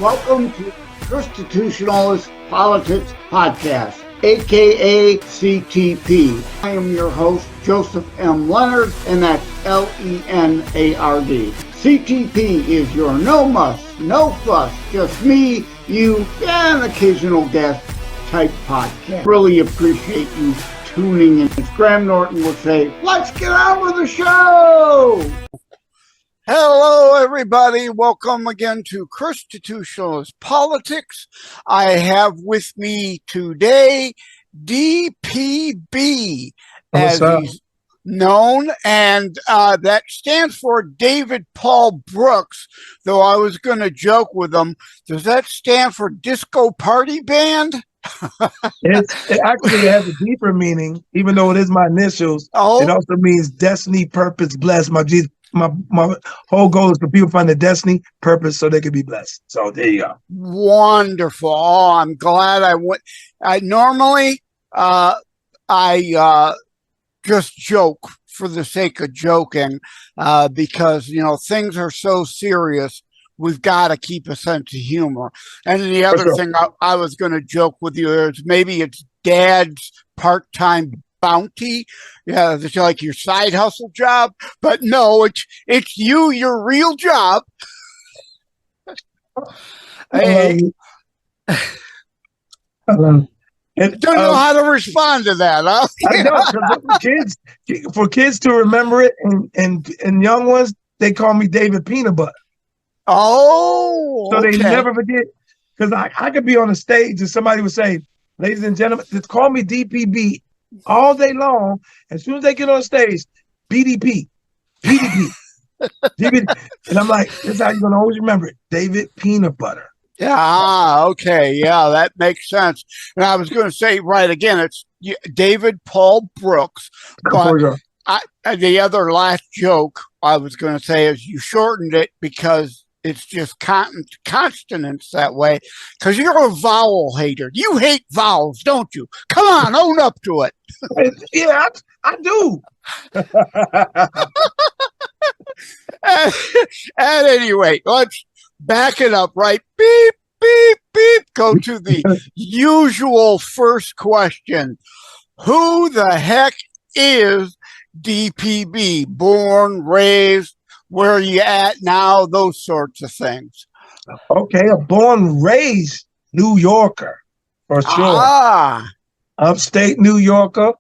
Welcome to ChristiTutionalist Politics Podcast, aka CTP. I am your host, Joseph M. Leonard, and that's Leonard. CTP is your no muss, no fuss, just me, you, and an occasional guest type podcast. Really appreciate you tuning in. As Graham Norton would say, let's get on with the show! Hello, everybody. Welcome again to ChristiTutionalist Politics. I have with me today DPB, as he's known, and that stands for David Paul Brooks, though I was going to joke with him. Does that stand for Disco Party Band? It actually has a deeper meaning, even though it is my initials. Oh. It also means destiny, purpose, blessed. My whole goal is for people to find their destiny, purpose, so they can be blessed. So there you go. Wonderful. Oh, I'm glad I went. I normally just joke for the sake of joking, because, you know, things are so serious. We've got to keep a sense of humor. And the other thing I was going to joke with you is maybe it's Dad's part-time bounty. Yeah, it's like your side hustle job. But no, it's you, your real job. Hey. Don't know how to respond to that, huh? I know, for kids to remember it, and young ones, they call me David Peanut Butter. Oh, so they never forget. Because I could be on a stage and somebody would say, "Ladies and gentlemen, just call me DPB all day long." As soon as they get on stage, BDP, DPB. And I'm like, "This is how you're gonna always remember it, David Peanut Butter." Yeah, okay, yeah, that makes sense. And I was going to say, right again, it's David Paul Brooks. But the other last joke I was going to say is you shortened it because it's just consonants that way, because you're a vowel hater. You hate vowels, don't you? Come on, own up to it. Yeah, I do. At any rate, let's back it up, right? Beep, beep, beep. Go to the usual first question. Who the heck is DPB? Born, raised, where are you at now? Those sorts of things. Okay, a born, raised New Yorker, for sure. Upstate New Yorker.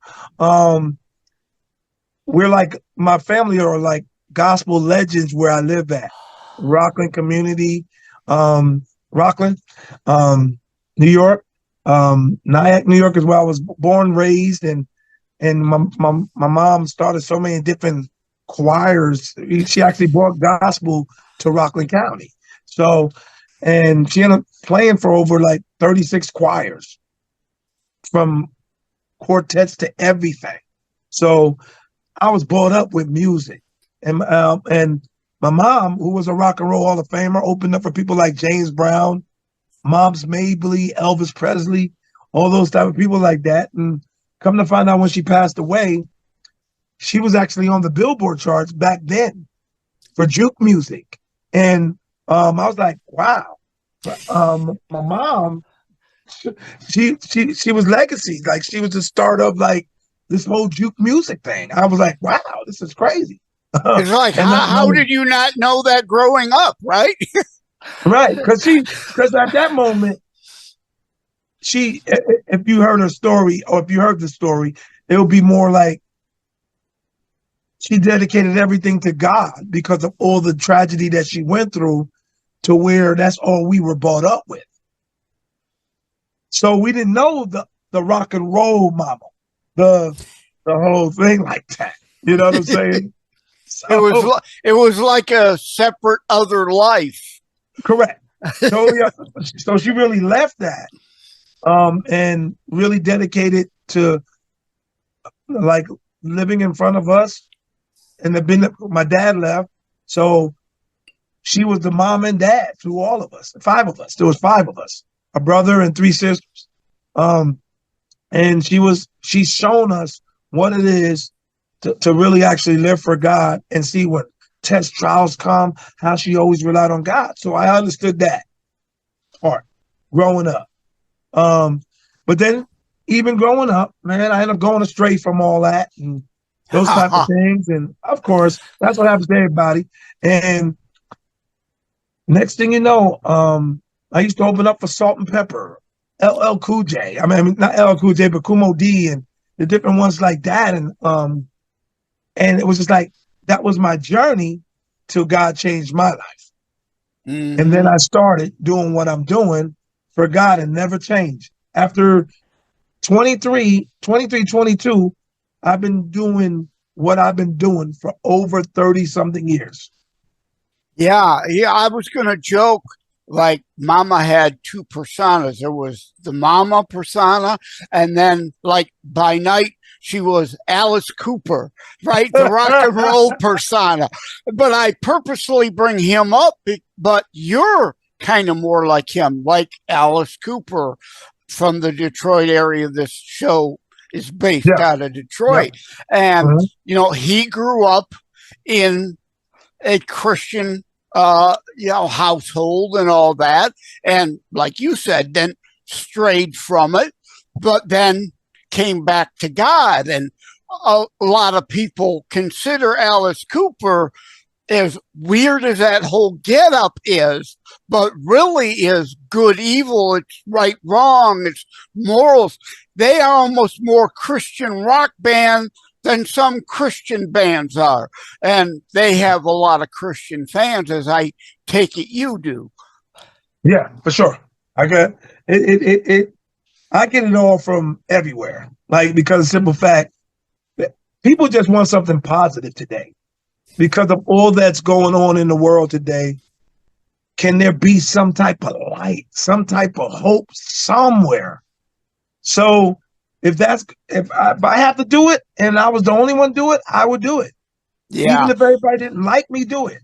We're like, my family are like gospel legends where I live at. Rockland community, Rockland, New York, Nyack, New York is where I was born, raised, and my mom started so many different choirs. She actually brought gospel to Rockland County. So, and she ended up playing for over like 36 choirs, from quartets to everything. So I was brought up with music, and my mom, who was a rock and roll Hall of Famer, opened up for people like James Brown, Moms Mabley, Elvis Presley, all those type of people like that. And come to find out, when she passed away, she was actually on the Billboard charts back then for juke music. And I was like, wow. My mom, she was legacy. Like, she was the start of like this whole juke music thing. I was like, wow, this is crazy. It's like, how did you not know that growing up, right? Right, because at that moment, if you heard her story, or if you heard the story, it would be more like she dedicated everything to God because of all the tragedy that she went through, to where that's all we were brought up with. So we didn't know the rock and roll mama, the whole thing like that. You know what I'm saying? So, it was like a separate other life. Correct. So yeah, so she really left that, and really dedicated to like living in front of us. And my dad left, so she was the mom and dad to all of us. 5 of us. There was 5 of us, a brother and 3 sisters. And she's shown us what it is to really actually live for God, and see what test trials come, how she always relied on God. So I understood that. part growing up. But then even growing up, man, I ended up going astray from all that and those type of things. And of course, that's what happens to everybody. And next thing you know, I used to open up for Salt and Pepper, LL Cool J. I mean, not LL Cool J, but Kumo D and the different ones like that. And it was just like, that was my journey till God changed my life. Mm-hmm. And then I started doing what I'm doing for God and never changed. After 22, I've been doing what I've been doing for over 30 something years. Yeah. I was going to joke, like Mama had two personas. There was the Mama persona, and then like by night, she was Alice Cooper, right? The rock and roll persona. But I purposely bring him up, but you're kind of more like him, like Alice Cooper from the Detroit area. This show is based out of Detroit. And, you know, he grew up in a Christian, household and all that. And like you said, then strayed from it, but then came back to God. And a lot of people consider Alice Cooper, as weird as that whole getup is, but really is good, evil, it's right, wrong, it's morals. They are almost more Christian rock band than some Christian bands are. And they have a lot of Christian fans, as I take it you do. Yeah, for sure. I get it. I get it all from everywhere. Like, because of the simple fact that people just want something positive today. Because of all that's going on in the world today, can there be some type of light, some type of hope somewhere? So if I have to do it and I was the only one to do it, I would do it. Yeah. Even if everybody didn't like me doing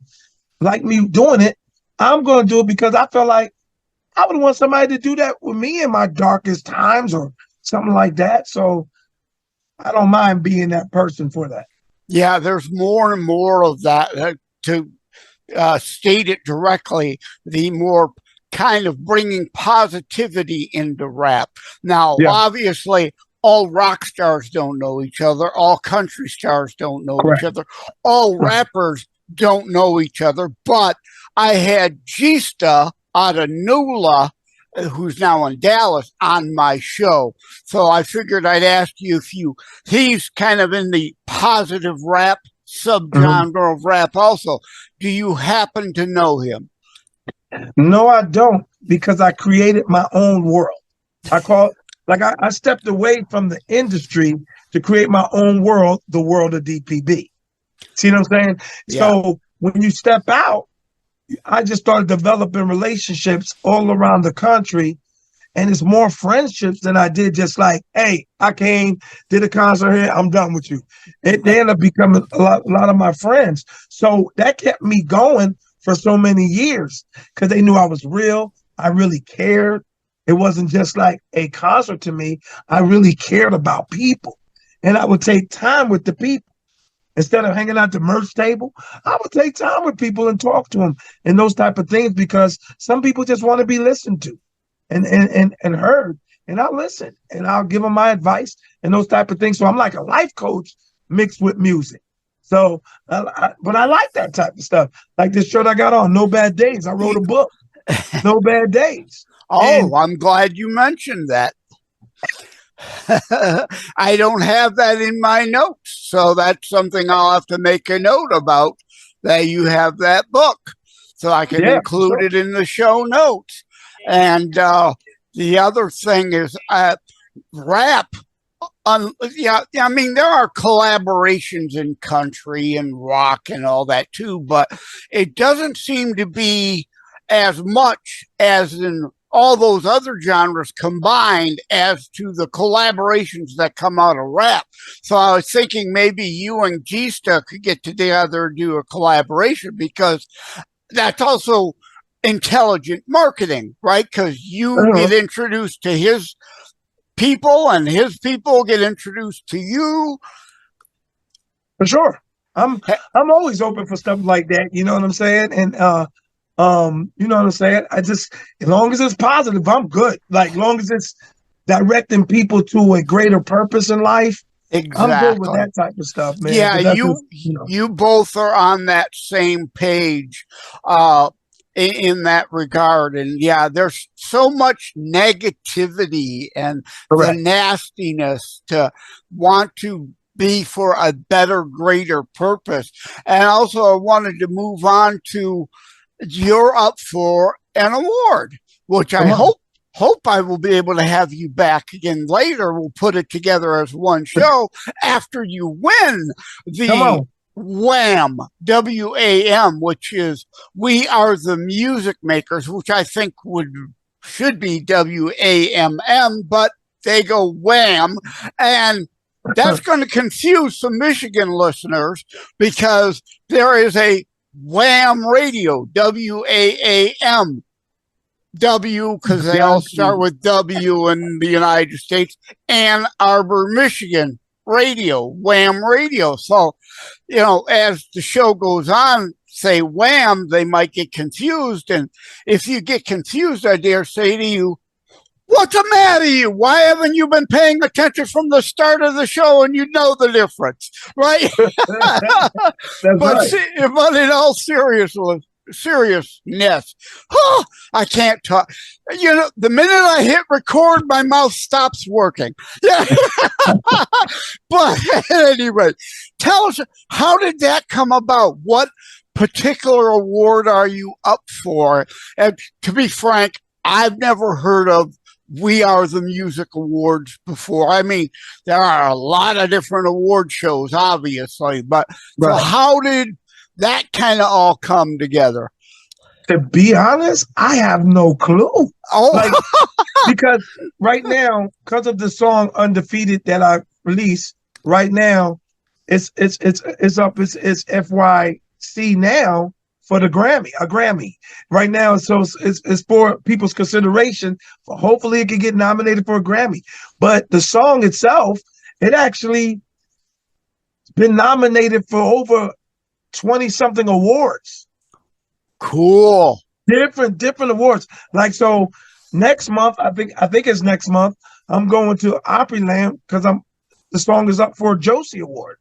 it, I'm going to do it because I feel like I would want somebody to do that with me in my darkest times or something like that. So I don't mind being that person for that. Yeah, there's more and more of that. To state it directly, the more kind of bringing positivity into rap. Now, obviously, all rock stars don't know each other. All country stars don't know each other. All rappers don't know each other. But I had Gista out of NOLA, who's now in Dallas, on my show. So I figured I'd ask you he's kind of in the positive rap subgenre of rap also. Do you happen to know him? No, I don't, because I created my own world. I stepped away from the industry to create my own world, the world of DPB. See what I'm saying? Yeah. So when you step out, I just started developing relationships all around the country, and it's more friendships than I did just like, hey, I came, did a concert here, I'm done with you. They ended up becoming a lot of my friends. So that kept me going for so many years because they knew I was real. I really cared. It wasn't just like a concert to me. I really cared about people, and I would take time with the people. Instead of hanging out the merch table, I would take time with people and talk to them and those type of things, because some people just want to be listened to and heard. And I'll listen and I'll give them my advice and those type of things. So I'm like a life coach mixed with music. So, but I like that type of stuff. Like this shirt I got on, No Bad Days. I wrote a book, No Bad Days. I'm glad you mentioned that. I don't have that in my notes, so that's something I'll have to make a note about, that you have that book, so I can include it in the show notes. And the other thing is rap. I mean, there are collaborations in country and rock and all that too, but it doesn't seem to be as much as in all those other genres combined as to the collaborations that come out of rap. So I was thinking maybe you and Gista could get together and do a collaboration, because that's also intelligent marketing, right? Because you get introduced to his people and his people get introduced to you. For sure. I'm always open for stuff like that. You know what I'm saying? And You know what I'm saying? As long as it's positive, I'm good. Like, long as it's directing people to a greater purpose in life, I'm good with Exactly. that type of stuff, man. Yeah, 'Cause that's just, you know. you both are on that same page in that regard. And yeah, there's so much negativity and the Correct. nastiness to want to be for a better, greater purpose. And also, I wanted to move on to you're up for an award, which I hope I will be able to have you back again later. We'll put it together as one show after you win the WAM, WAM, which is We Are the Music Makers, which I think should be WAMM, but they go WAM. And that's going to confuse some Michigan listeners because there is a WAM radio, WAAM. W, because they all start with W in the United States, Ann Arbor, Michigan radio, WAM radio. So, you know, as the show goes on, say WAM, they might get confused. And if you get confused, I dare say to you, what's the matter with you? Why haven't you been paying attention from the start of the show and you know the difference, right? But in all seriousness, I can't talk. You know, the minute I hit record, my mouth stops working. Yeah. But anyway, tell us, how did that come about? What particular award are you up for? And to be frank, I've never heard of We Are the Music Awards before. I mean, there are a lot of different award shows, obviously, but so how did that kind of all come together? To be honest, I have no clue. Because right now, because of the song Undefeated that I released, right now, it's FYC now for the a Grammy. Right now, so it's for people's consideration. Hopefully it can get nominated for a Grammy. But the song itself, it actually been nominated for over 20-something awards. Cool. Different awards. Like, so next month, I think it's next month, I'm going to Opryland because the song is up for a Josie Award.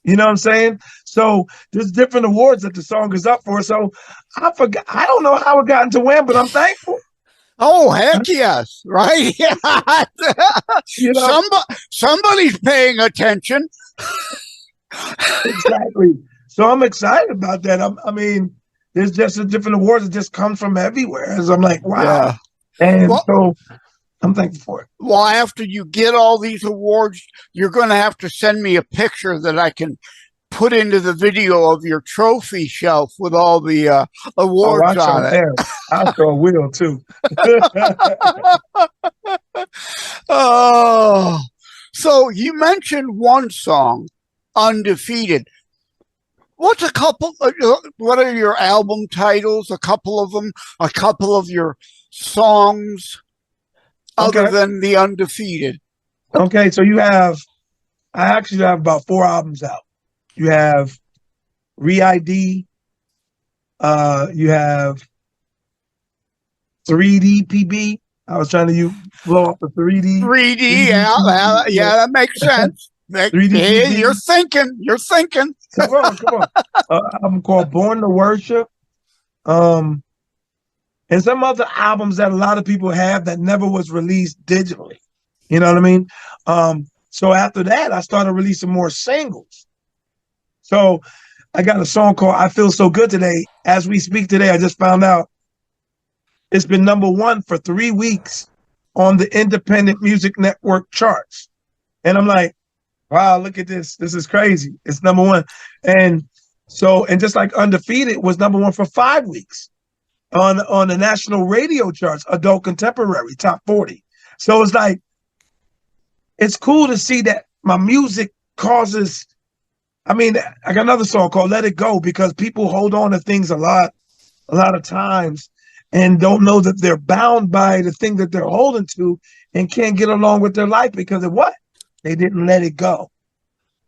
You know what I'm saying? So there's different awards that the song is up for. So I forgot. I don't know how it got into WAM, but I'm thankful. Oh, heck yes. Right? You know? Somebody's paying attention. Exactly. So I'm excited about that. I mean, there's just a different awards that just come from everywhere. As I'm like, wow. Yeah. And so I'm thankful for it. Well, after you get all these awards, you're going to have to send me a picture that I can put into the video of your trophy shelf with all the awards on it. I sure will too. Oh, so you mentioned one song, Undefeated. What's a couple? What are your album titles? A couple of them. A couple of your songs, other than the Undefeated. Okay, so I actually have about 4 albums out. You have Re-ID. You have 3DPB. I was trying to blow up the 3D. 3D, yeah, that makes sense. 3D. Hey, you're thinking. Come on. Album called Born to Worship. And some other albums that a lot of people have that never was released digitally. You know what I mean? So after that, I started releasing more singles. So I got a song called I Feel So Good Today. As we speak today, I just found out it's been #1 for 3 weeks on the Independent Music Network charts. And I'm like, wow, look at this. This is crazy. It's #1. And just like Undefeated was #1 for 5 weeks on the national radio charts, adult contemporary, top 40. So it's like, it's cool to see that my music causes, I mean, I got another song called Let It Go, because people hold on to things a lot of times and don't know that they're bound by the thing that they're holding to and can't get along with their life because of what? They didn't let it go.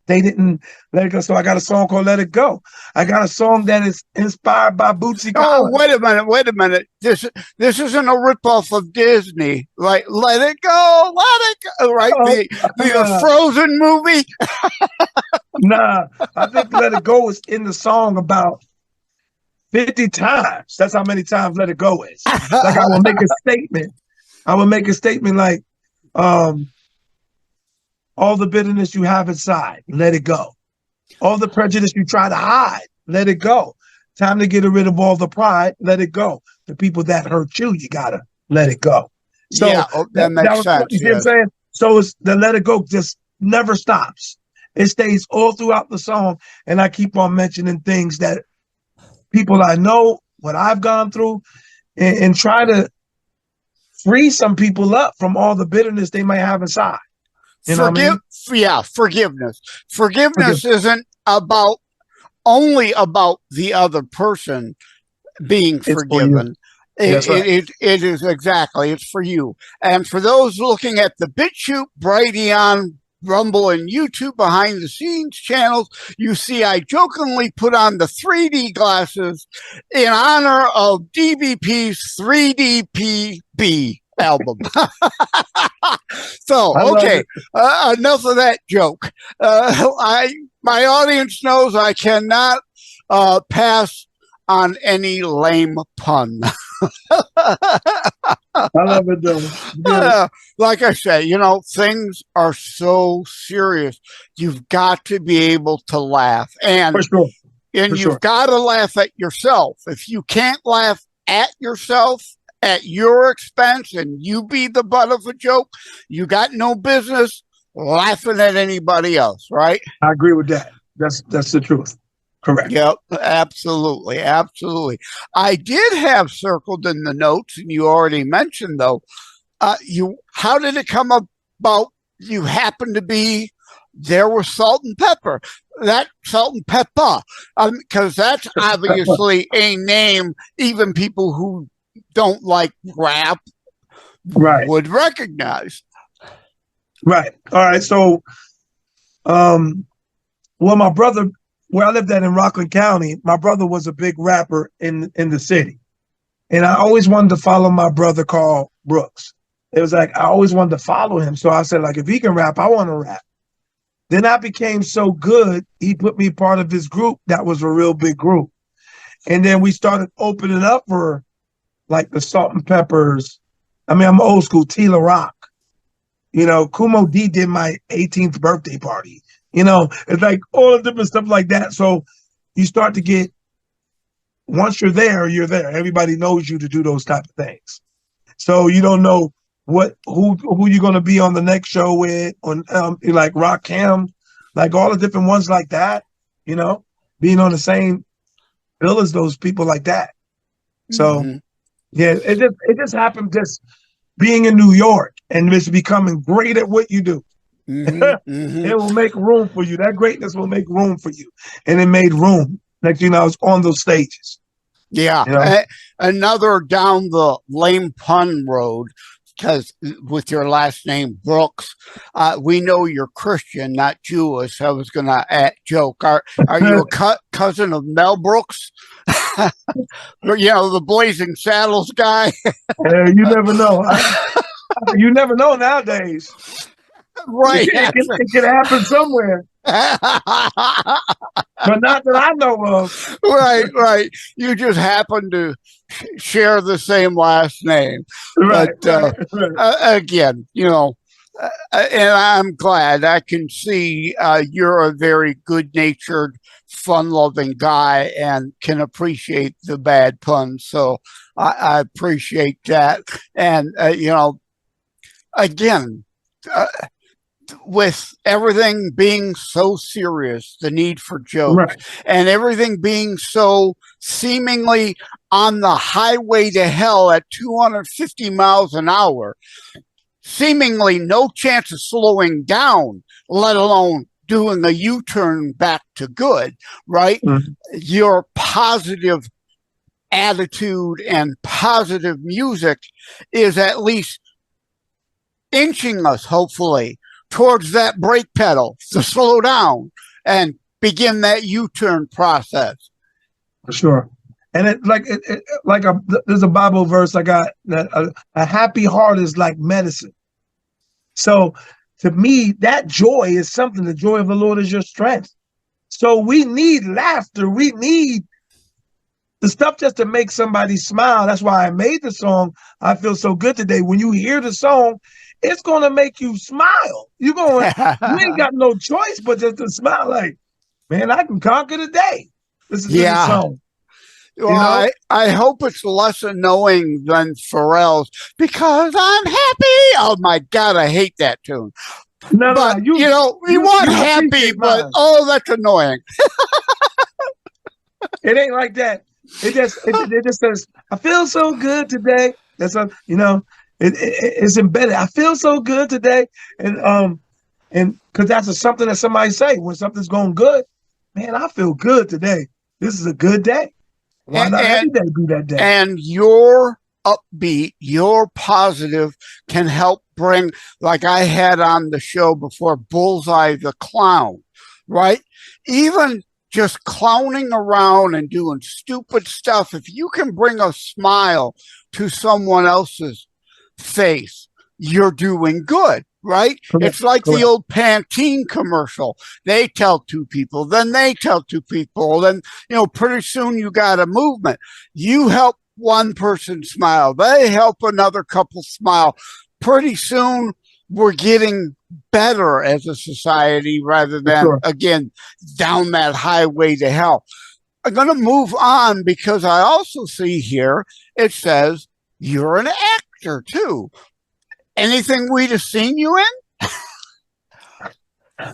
They didn't let it go. So I got a song called Let It Go. I got a song that is inspired by Bootsy Collins. Oh, wait a minute. This isn't a ripoff of Disney. Like, let it go, right? The Frozen movie. Nah, I think Let It Go is in the song about 50 times. That's how many times Let It Go is. Like, I will make a statement. I will make a statement like, all the bitterness you have inside, let it go. All the prejudice you try to hide, let it go. Time to get rid of all the pride, let it go. The people that hurt you, you gotta let it go. So yeah, that makes sense. You see what I'm saying? So it's the let it go just never stops. It stays all throughout the song. And I keep on mentioning things that people I know, what I've gone through, and try to free some people up from all the bitterness they might have inside. You know what I mean? Yeah, forgiveness. Forgiveness isn't only about the other person being forgiven. It is exactly. It's for you. And for those looking at the BitChute, Brighteon, Rumble, and YouTube behind the scenes channels, you see I jokingly put on the 3D glasses in honor of DBP's 3DPB album. So, okay, enough of that joke. My audience knows I cannot pass on any lame pun. I love it, though. Like I say, things are so serious. You've got to be able to laugh. And, For sure. You've got to laugh at yourself. If you can't laugh at yourself, at your expense, and you be the butt of a joke, you got no business laughing at anybody else, right? I agree with that. That's the truth. Correct. Yep, absolutely. I did have circled in the notes, and you already mentioned, though, how did it come about you happened to be there with Salt and Pepper? That Salt and Pepper, because that's obviously a name even people who don't like rap would recognize. Right. All right. So, my brother, where I lived at in Rockland County, my brother was a big rapper in the city. And I always wanted to follow my brother Carl Brooks. It was like, I always wanted to follow him. So I said, like, if he can rap, I want to rap. Then I became so good, he put me part of his group. That was a real big group. And then we started opening up for like the Salt and Peppers. I mean, I'm old school, Tila Rock. Kumo D did my 18th birthday party. It's like all the different stuff like that. So you start to get, once you're there, you're there. Everybody knows you to do those type of things. So you don't know who you're going to be on the next show with, on like Rakim, like all the different ones like that, being on the same bill as those people like that. So yeah, it just happened just being in New York and just becoming great at what you do. It will make room for you. That greatness will make room for you. And it made room. Next thing I was on those stages. Yeah. Another down the lame pun road, because with your last name, Brooks, we know you're Christian, not Jewish. I was going to joke. Are you a cousin of Mel Brooks? The Blazing Saddles guy. You never know. You never know nowadays. Right. It could happen somewhere. But not that I know of. Right. You just happen to share the same last name. Right. But again, and I'm glad. I can see you're a very good-natured, fun-loving guy and can appreciate the bad puns. So I appreciate that. And, again, with everything being so serious, the need for jokes, and everything being so seemingly on the highway to hell at 250 miles an hour, seemingly no chance of slowing down, let alone doing a U-turn back to good, right? Your positive attitude and positive music is at least inching us, hopefully, towards that brake pedal to slow down, and begin that U-turn process. For sure. And there's a Bible verse I got that a happy heart is like medicine. So to me, that joy is something. The joy of the Lord is your strength. So we need laughter. We need the stuff just to make somebody smile. That's why I made the song, I Feel So Good Today. When you hear the song, it's going to make you smile. You ain't got no choice but just to smile like, man, I can conquer the day. This is the song. Well, I hope it's less annoying than Pharrell's Because I'm Happy. Oh, my God, I hate that tune. No, we want happy, but that's annoying. It ain't like that. It just says, I feel so good today. That's it's embedded. I feel so good today. And because that's something that somebody say when something's going good. Man, I feel good today. This is a good day. Why not every day be that day? And your upbeat, your positive can help bring, like I had on the show before, Bullseye the Clown, right? Even just clowning around and doing stupid stuff, if you can bring a smile to someone else's face, you're doing good, right? Correct. It's like the old Pantene commercial. They tell two people, then they tell two people, then, pretty soon you got a movement. You help one person smile. They help another couple smile. Pretty soon we're getting better as a society rather than, again, down that highway to hell. I'm going to move on because I also see here, it says you're an actor too. Anything we'd have seen you in?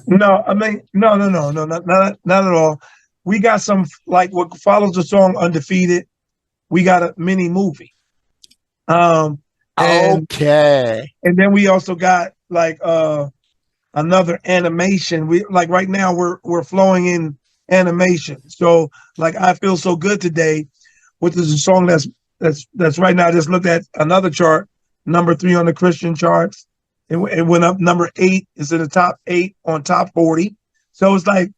No, I mean, no, not at all. We got some, like what follows the song Undefeated. We got a mini movie. Okay. And then we also got like another animation. We like right now we're flowing in animation. So like I Feel So Good Today, which is a song that's right now. I just looked at another chart, number 3 on the Christian charts. It went up number 8. It's in the top 8 on top 40. So it's like,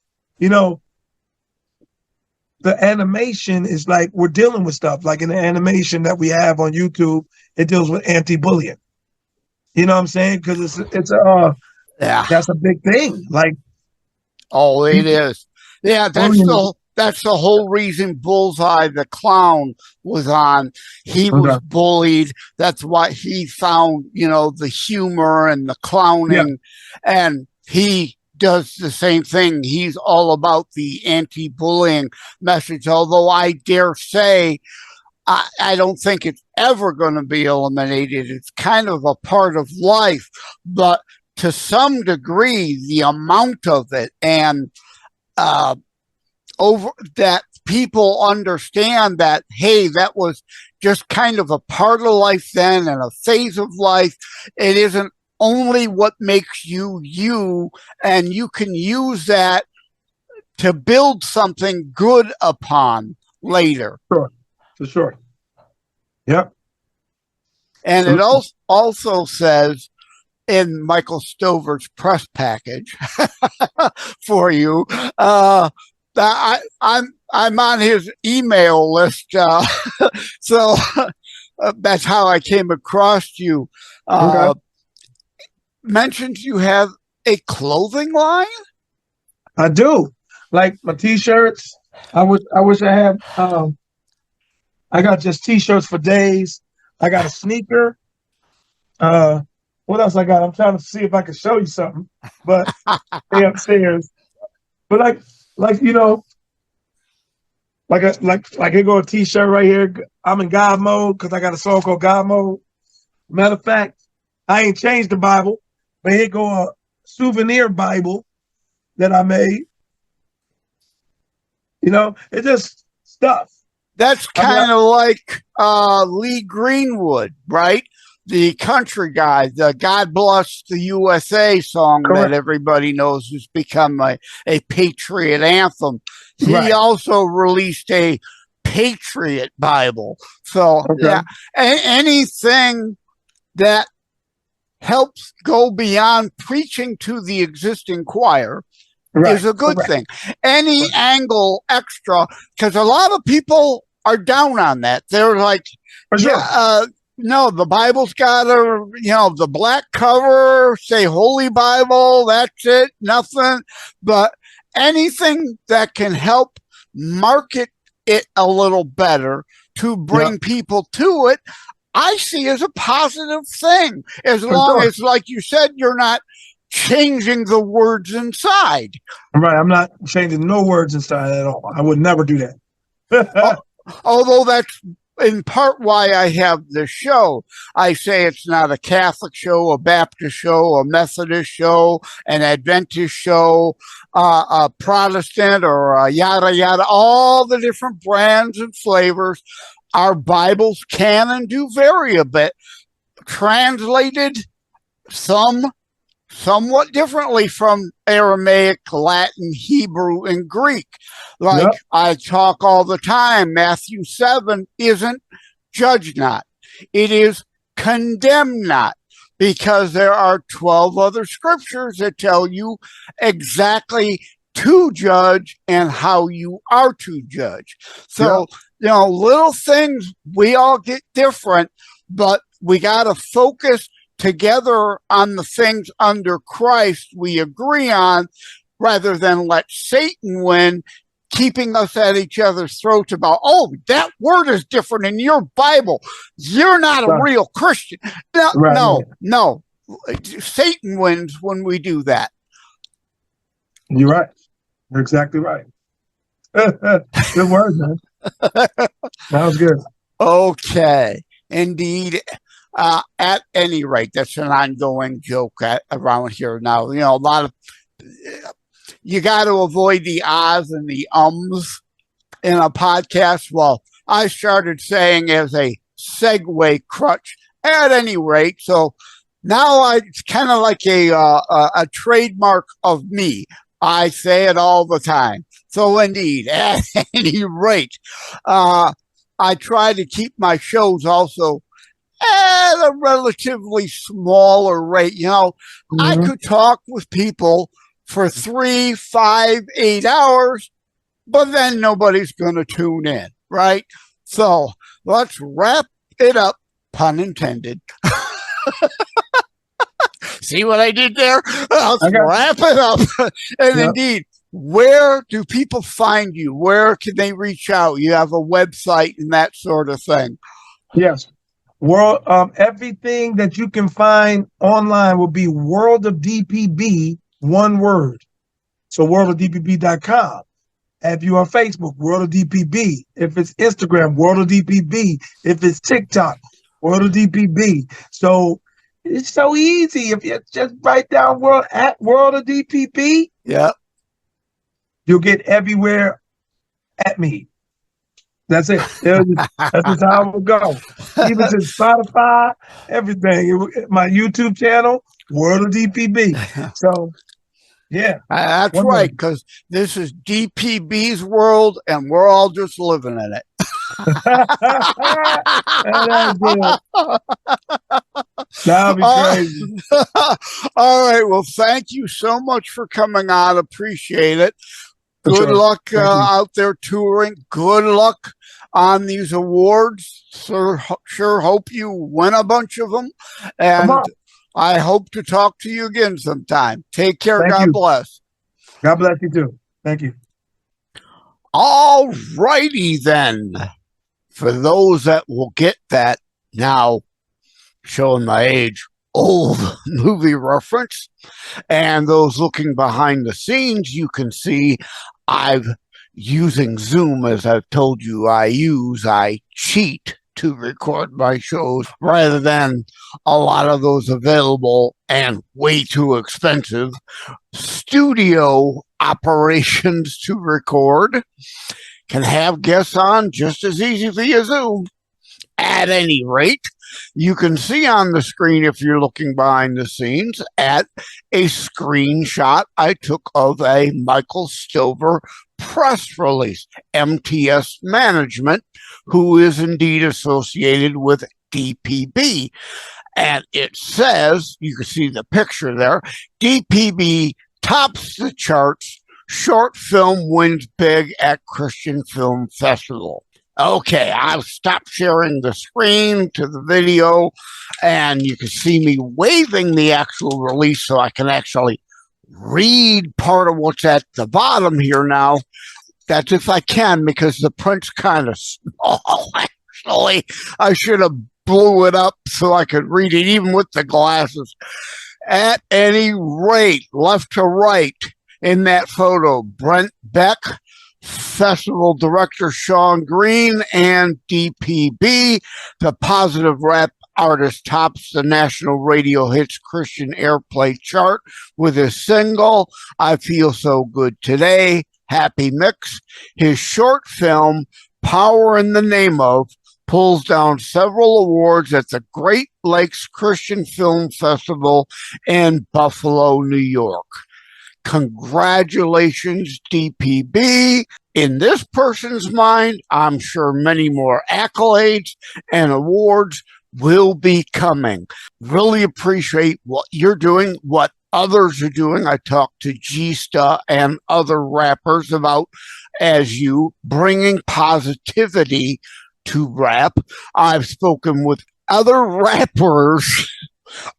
the animation is like we're dealing with stuff. Like in the animation that we have on YouTube, it deals with anti-bullying. You know what I'm saying? Because it's that's a big thing. Like, it is. Yeah, that's the whole reason Bullseye the Clown was on. He was bullied. That's why he found, the humor and the clowning, and he does the same thing. He's all about the anti-bullying message, although I dare say I don't think it's ever going to be eliminated. It's kind of a part of life, but to some degree, the amount of it and over that people understand that, hey, that was just kind of a part of life then and a phase of life. It isn't only what makes you you, and you can use that to build something good upon later. For sure. Yep. And it also says in Michael Stover's press package for you, that I'm on his email list, so that's how I came across you. Mentions you have a clothing line? I do. Like my t-shirts. I wish I had I got just t-shirts for days. I got a sneaker. What else I got? I'm trying to see if I can show you something, but stay upstairs. But like here go a t-shirt right here. I'm in God mode because I got a song called God Mode. Matter of fact, I ain't changed the Bible, but here go a souvenir Bible that I made. It's just stuff. That's kind of like Lee Greenwood, right? The country guy, the God Bless the USA song that everybody knows has become a patriot anthem. He also released a Patriot Bible. So anything that helps go beyond preaching to the existing choir, is a good thing. Any angle extra, because a lot of people are down on that. They're like, no, the Bible's got the black cover, say Holy Bible, that's it, nothing. But anything that can help market it a little better to bring people to it, I see as a positive thing. As long as, like you said, you're not changing the words inside. Right. I'm not changing no words inside at all. I would never do that. Although that's in part why I have this show. I say it's not a Catholic show, a Baptist show, a Methodist show, an Adventist show, a Protestant, or a yada yada, all the different brands and flavors. Our Bibles can and do vary a bit. Translated somewhat differently from Aramaic, Latin, Hebrew, and Greek. Like I talk all the time, Matthew 7 isn't judge not. It is condemn not, because there are 12 other scriptures that tell you exactly to judge and how you are to judge. So, little things, we all get different, but we got to focus together on the things under Christ we agree on, rather than let Satan win, keeping us at each other's throats about, oh, that word is different in your Bible. You're not a real Christian. No. Satan wins when we do that. You're right. You're exactly right. Good word, man. That was good. Okay. Indeed. At any rate, that's an ongoing joke around here now. A lot of you got to avoid the ahs and the ums in a podcast. Well, I started saying as a segue crutch. At any rate, so now it's kind of like a trademark of me. I say it all the time. So indeed, at any rate, I try to keep my shows also at a relatively smaller rate. I could talk with people for 3, 5, 8 hours, but then nobody's going to tune in, right? So let's wrap it up, pun intended. See what I did there? Let's wrap it up. And indeed, where do people find you? Where can they reach out? You have a website and that sort of thing. Yes. Everything that you can find online will be World of DPB, one word. So worldofdpb.com. If you're on Facebook, World of DPB. If it's Instagram, World of DPB. If it's TikTok, World of DPB. So it's so easy. If you just write down World of DPB, you'll get everywhere at me. That's it. That's just how it will go. Even to Spotify, everything. My YouTube channel, World of DPB. So, yeah. That's right, because this is DPB's world, and we're all just living in it. That'll be crazy. All right. Well, thank you so much for coming on. Appreciate it. Good luck out there touring. Good luck on these awards. Sure hope you win a bunch of them. And I hope to talk to you again sometime. Take care. God bless. God bless you too. Thank you. All righty then. For those that will get that now, showing my age, old movie reference, and those looking behind the scenes, you can see I've using Zoom, as I've told you I cheat to record my shows rather than a lot of those available and way too expensive studio operations to record. Can have guests on just as easy via Zoom. At any rate, you can see on the screen, if you're looking behind the scenes, at a screenshot I took of a Michael Stover press release, MTS Management, who is indeed associated with DPB. And it says, you can see the picture there, DPB tops the charts short film wins big at Christian Film Festival. Okay, I'll stop sharing the screen to the video, and you can see me waving the actual release so I can actually read part of what's at the bottom here now. That's if I can, because the print's kind of small, actually. I should have blew it up so I could read it, even with the glasses. At any rate, left to right in that photo, Brent Beck, Festival Director Sean Green, and DPB, the positive rap artist, tops the national radio hits Christian airplay chart with his single, I Feel So Good Today, Happy Mix. His short film, Power in the Name Of, pulls down several awards at the Great Lakes Christian Film Festival in Buffalo, New York. Congratulations, DPB. In this person's mind, I'm sure many more accolades and awards will be coming. Really appreciate what you're doing, what others are doing. I talked to G-Sta and other rappers about, as you, bringing positivity to rap. I've spoken with other rappers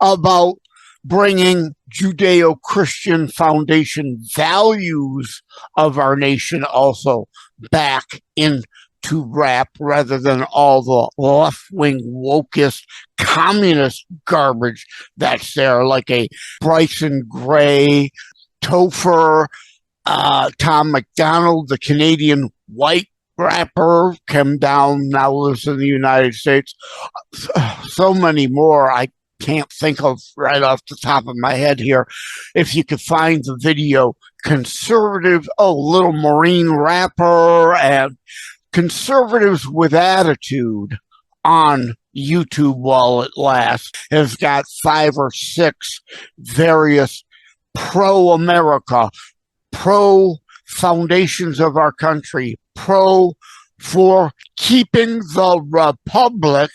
about bringing Judeo-Christian foundation values of our nation also back into rap, rather than all the left-wing wokest communist garbage that's there, like a Bryson Gray, Topher, Tom McDonald, the Canadian white rapper, came down, now lives in the United States. So many more I can't think of right off the top of my head here. If you could find the video, conservative, little Marine rapper, and Conservatives with Attitude on YouTube while it lasts, has got 5 or 6 various pro-America, pro-foundations of our country, pro for keeping the republic,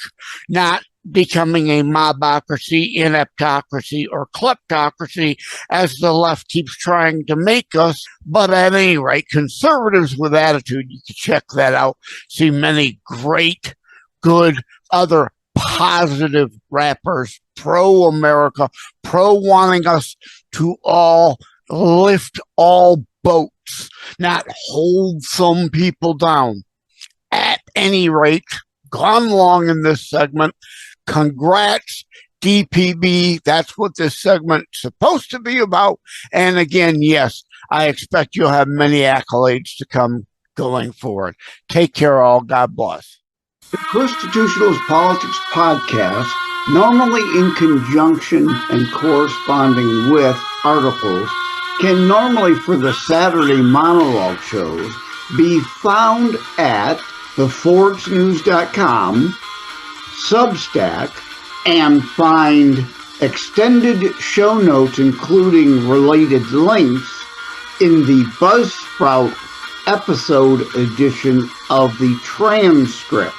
not becoming a mobocracy, ineptocracy, or kleptocracy, as the left keeps trying to make us. But at any rate, Conservatives with Attitude, you can check that out. See many great, good, other positive rappers, pro-America, pro-wanting us to all lift all boats, not hold some people down. At any rate, gone long in this segment. Congrats, DPB. That's what this segment's supposed to be about. And again, yes, I expect you'll have many accolades to come going forward. Take care, all. God bless. The ChristiTutionalist Politics podcast, normally in conjunction and corresponding with articles, can normally, for the Saturday monologue shows, be found at thefordsnews.com, Substack, and find extended show notes, including related links, in the Buzzsprout episode edition of the Transcript.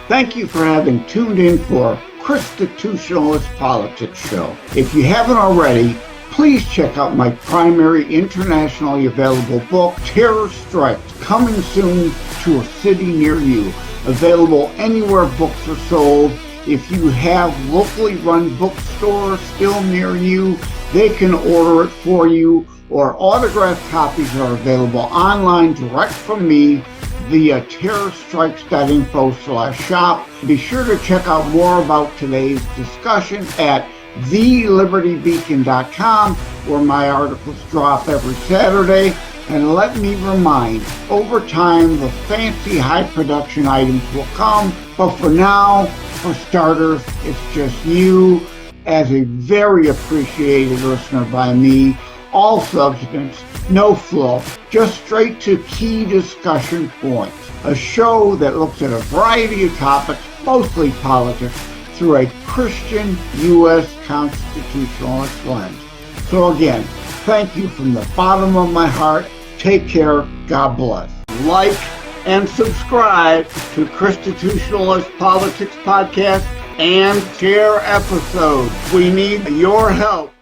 Thank you for having tuned in for ChristiTutionalist Politics Show. If you haven't already, please check out my primary internationally available book, Terror Strikes, coming soon to a city near you. Available anywhere books are sold. If you have locally run bookstores still near you, they can order it for you, or autographed copies are available online direct from me via terrorstrikes.info/shop. Be sure to check out more about today's discussion at TheLibertyBeacon.com, where my articles drop every Saturday. And let me remind, over time, the fancy high production items will come. But for now, for starters, it's just you as a very appreciated listener by me. All substance, no fluff, just straight to key discussion points. A show that looks at a variety of topics, mostly politics, through a Christian U.S. constitutionalist lens. So again, thank you from the bottom of my heart. Take care. God bless. Like and subscribe to ChristiTutionalist Politics Podcast and share episodes. We need your help.